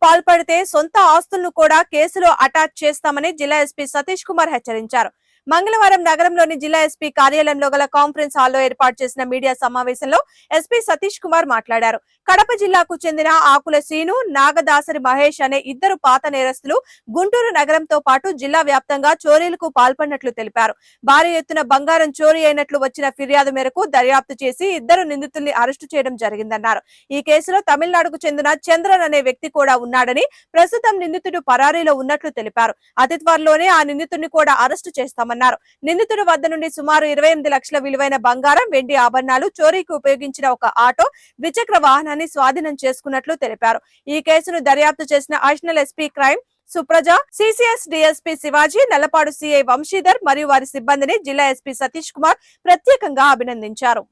పాల్పడితే సొంత ఆస్తులను కూడా కేసులో అటాచ్ చేస్తామని జిల్లా ఎస్పీ సతీష్ కుమార్ హెచ్చరించారు. మంగళవారం నగరంలోని జిల్లా ఎస్పీ కార్యాలయంలో గల కాన్ఫరెన్స్ హాల్లో ఏర్పాటు చేసిన మీడియా సమావేశంలో ఎస్పీ సతీష్ కుమార్ మాట్లాడారు. కడప జిల్లాకు చెందిన ఆకుల శ్రీను, నాగదాసరి మహేష్ అనే ఇద్దరు పాత నేరస్తులు గుంటూరు నగరంతో పాటు జిల్లా వ్యాప్తంగా చోరీలకు పాల్పడినట్లు తెలిపారు. భారీ ఎత్తున బంగారం చోరీ అయినట్లు వచ్చిన ఫిర్యాదు మేరకు దర్యాప్తు చేసి ఇద్దరు నిందితుల్ని అరెస్టు చేయడం జరిగిందన్నారు. ఈ కేసులో తమిళనాడుకు చెందిన చంద్రన్ అనే వ్యక్తి కూడా ఉన్నాడని, ప్రస్తుతం నిందితుడు పరారీలో ఉన్నట్లు తెలిపారు. అతి త్వరలోనే ఆ నిందితుడిని కూడా అరెస్టు చేస్తామన్నారు. నిందితుడి వద్ద నుండి సుమారు 28 లక్షల విలువైన బంగారం, వెండి ఆభరణాలు, చోరీకి ఉపయోగించిన ఒక ఆటో, ద్విచక్ర వాహనాన్ని స్వాధీనం చేసుకున్నట్లు తెలిపారు. ఈ కేసును దర్యాప్తు చేసిన additional SP crime Supraja, CCS DSP Shivaji, Nallapadu CI Vamshidhar మరియు వారి సిబ్బందిని జిల్లా ఎస్పీ సతీష్ కుమార్ ప్రత్యేకంగా అభినందించారు.